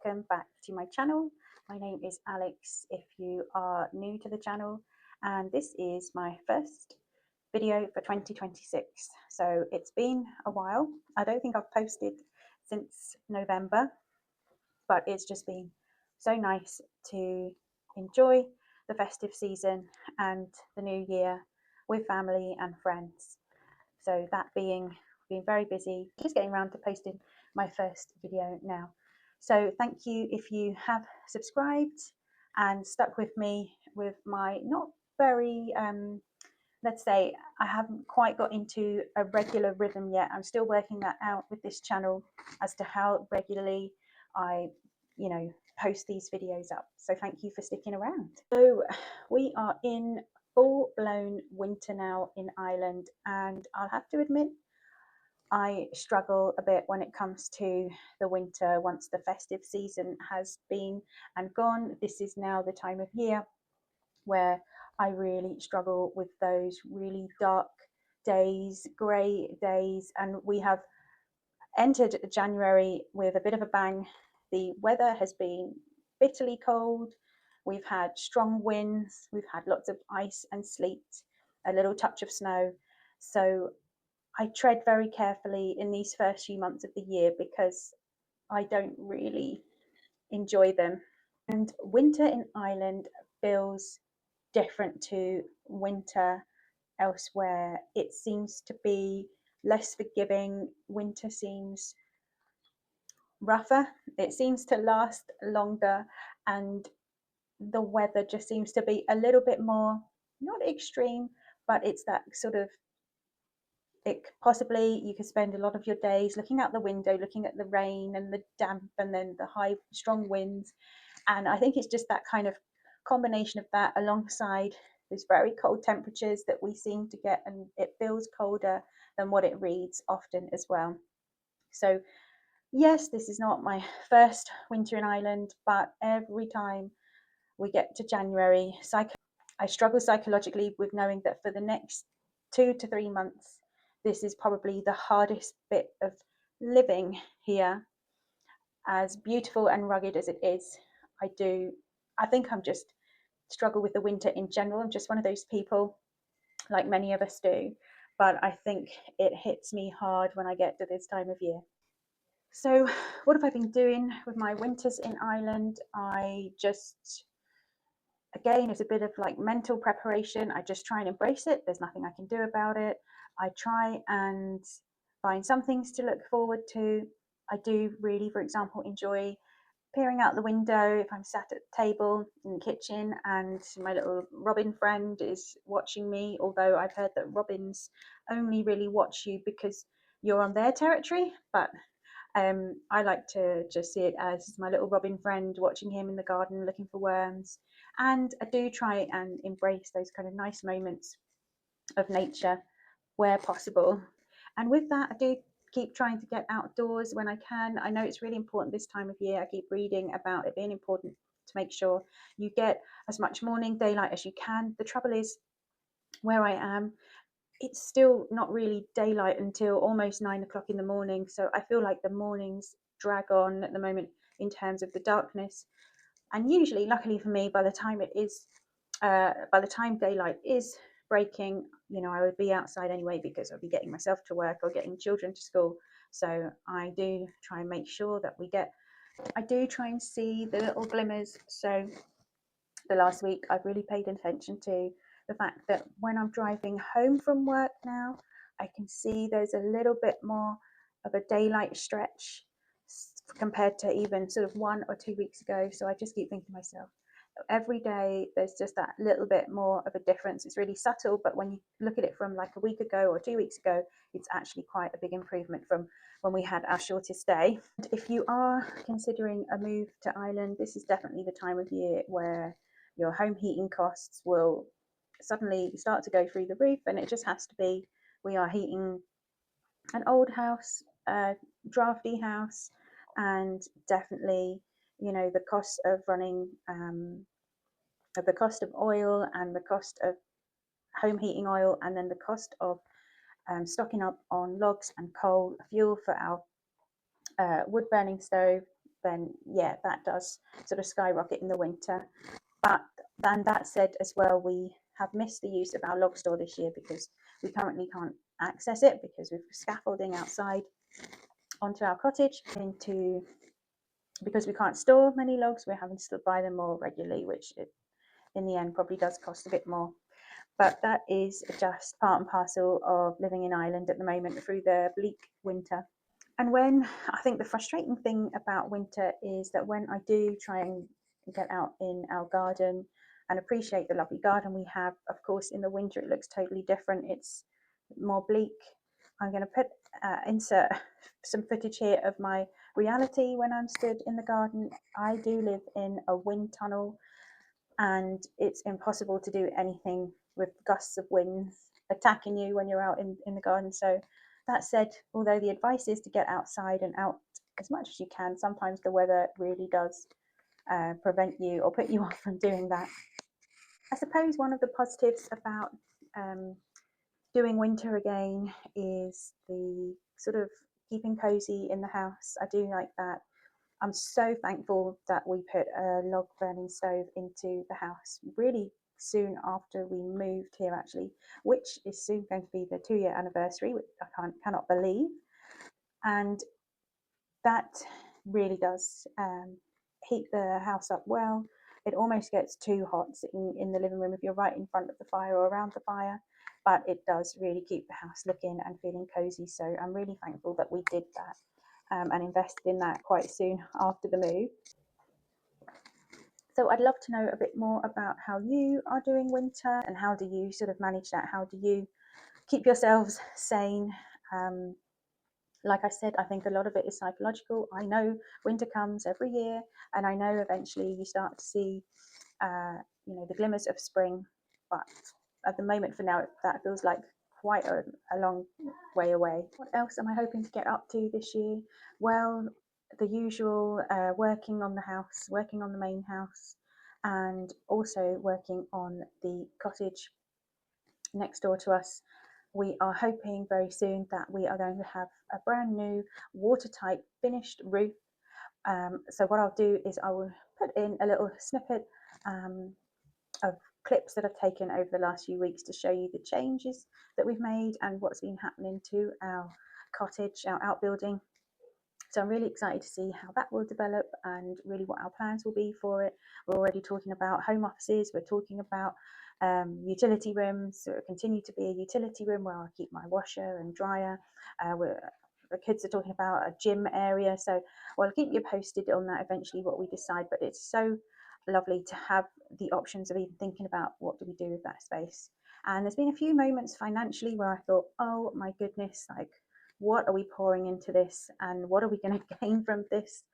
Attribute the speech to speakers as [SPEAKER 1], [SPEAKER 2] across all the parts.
[SPEAKER 1] welcome back to my channel. My name is Alex if you are new to the channel, and this is my first video for 2026. So it's been a while. I don't think I've posted since November, but it's just been so nice to enjoy the festive season and the new year with family and friends. So that being very busy, just getting around to posting my first video now. So thank you if you have subscribed and stuck with me with my not very, let's say, I haven't quite got into a regular rhythm yet. I'm still working that out with this channel as to how regularly I, post these videos up. So thank you for sticking around. So we are in full-blown winter now in Ireland, and I'll have to admit I struggle a bit when it comes to the winter. Once the festive season has been and gone, this is now the time of year where I really struggle with those really dark days, grey days, and we have entered January with a bit of a bang. The weather has been bitterly cold. We've had strong winds, we've had lots of ice and sleet, a little touch of snow. So I tread very carefully in these first few months of the year because I don't really enjoy them. And winter in Ireland feels different to winter elsewhere. It seems to be less forgiving. Winter seems rougher, it seems to last longer, and the weather just seems to be a little bit more, not extreme, but it's that sort of, it possibly you could spend a lot of your days looking out the window, looking at the rain and the damp and then the high strong winds. And I think it's just that kind of combination of that alongside these very cold temperatures that we seem to get, and it feels colder than what it reads often as well. So yes, this is not my first winter in Ireland, but every time we get to January, I struggle psychologically with knowing that for the next 2 to 3 months, this is probably the hardest bit of living here. As beautiful and rugged as it is, I think I'm just struggle with the winter in general. I'm just one of those people, like many of us do, but I think it hits me hard when I get to this time of year. So what have I been doing with my winters in Ireland? I just, again, it's a bit of like mental preparation. I just try and embrace it. There's nothing I can do about it. I try and find some things to look forward to. I do really, for example, enjoy peering out the window if I'm sat at the table in the kitchen and my little robin friend is watching me, although I've heard that robins only really watch you because you're on their territory. But I like to just see it as my little robin friend watching him in the garden looking for worms. And I do try and embrace those kind of nice moments of nature where possible. And with that, I do keep trying to get outdoors when I can. I know it's really important this time of year. I keep reading about it being important to make sure you get as much morning daylight as you can. The trouble is, where I am, it's still not really daylight until almost 9 o'clock in the morning. So I feel like the mornings drag on at the moment in terms of the darkness. And usually, luckily for me, by the time daylight is breaking, I would be outside anyway because I'll be getting myself to work or getting children to school. So I do try and make sure that I do try and see the little glimmers. So the last week I've really paid attention to the fact that when I'm driving home from work now, I can see there's a little bit more of a daylight stretch compared to even sort of 1 or 2 weeks ago. So I just keep thinking to myself, every day there's just that little bit more of a difference. It's really subtle, but when you look at it from like a week ago or 2 weeks ago, it's actually quite a big improvement from when we had our shortest day. And if you are considering a move to Ireland, this is definitely the time of year where your home heating costs will suddenly start to go through the roof, and it just has to be. We are heating an old house, a drafty house, and definitely, the cost of running, the cost of oil and the cost of home heating oil, and then the cost of stocking up on logs and coal fuel for our wood burning stove. then yeah, that does sort of skyrocket in the winter. But then that said as well, we have missed the use of our log store this year because we currently can't access it because we've scaffolding outside onto our cottage because we can't store many logs, we're having to buy them more regularly, which in the end probably does cost a bit more. But that is just part and parcel of living in Ireland at the moment through the bleak winter. And when I think the frustrating thing about winter is that when I do try and get out in our garden and appreciate the lovely garden we have, of course, in the winter it looks totally different. It's more bleak. I'm going to insert some footage here of my reality when I'm stood in the garden. I do live in a wind tunnel, and it's impossible to do anything with gusts of winds attacking you when you're out in the garden. So that said, although the advice is to get outside and out as much as you can, sometimes the weather really does prevent you or put you off from doing that. I suppose one of the positives about doing winter again is the sort of keeping cozy in the house. I do like that. I'm so thankful that we put a log burning stove into the house really soon after we moved here, actually, which is soon going to be the 2-year anniversary, which I cannot believe. And that really does heat the house up well. It almost gets too hot sitting in the living room if you're right in front of the fire or around the fire, but it does really keep the house looking and feeling cozy. So I'm really thankful that we did that. And invested in that quite soon after the move. So I'd love to know a bit more about how you are doing winter and how do you sort of manage that? How do you keep yourselves sane? Like I said, I think a lot of it is psychological. I know winter comes every year, and I know eventually you start to see, the glimmers of spring. But at the moment, for now, that feels like quite a long way away. What else am I hoping to get up to this year? Well, the usual, working on the house, working on the main house, and also working on the cottage next door to us. We are hoping very soon that we are going to have a brand new watertight finished roof. So what I'll do is I will put in a little snippet of clips that I've taken over the last few weeks to show you the changes that we've made and what's been happening to our cottage, our outbuilding. So I'm really excited to see how that will develop and really what our plans will be for it. We're already talking about home offices. We're talking about utility rooms. So it will continue to be a utility room where I'll keep my washer and dryer. The kids are talking about a gym area. So I'll keep you posted on that eventually, what we decide. But it's so lovely to have the options of even thinking about what do we do with that space. And there's been a few moments financially where I thought, oh my goodness, like, what are we pouring into this and what are we going to gain from this?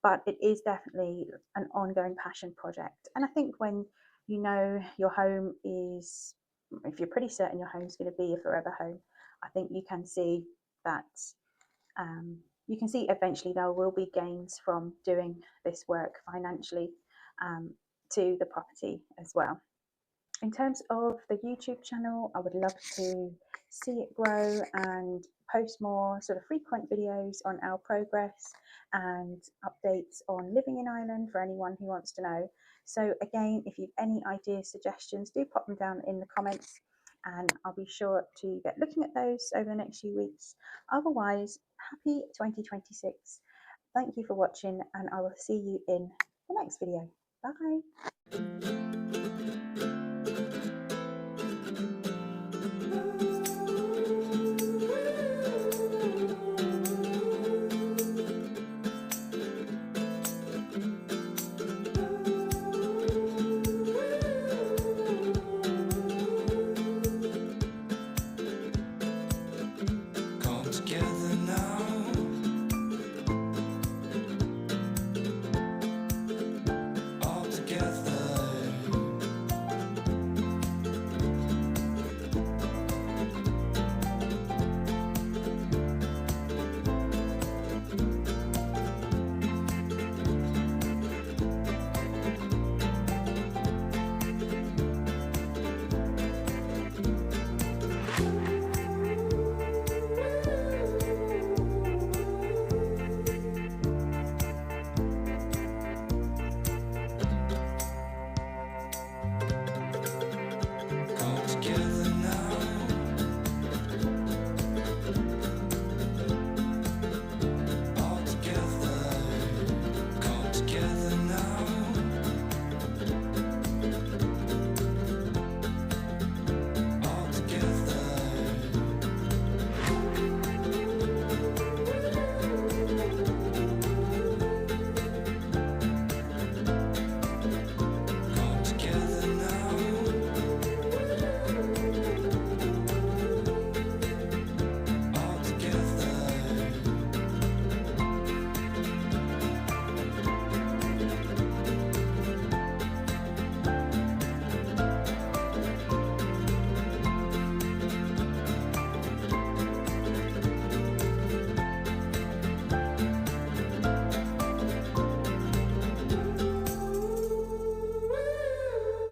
[SPEAKER 1] But it is definitely an ongoing passion project. And I think when you know your home is, if you're pretty certain your home's going to be a forever home, I think you can see that you can see eventually there will be gains from doing this work financially to the property as well. In terms of the YouTube channel, I would love to see it grow and post more sort of frequent videos on our progress and updates on living in Ireland for anyone who wants to know. So again, if you've any ideas, suggestions, do pop them down in the comments and I'll be sure to get looking at those over the next few weeks. Otherwise, happy 2026. Thank you for watching and I will see you in the next video. Bye.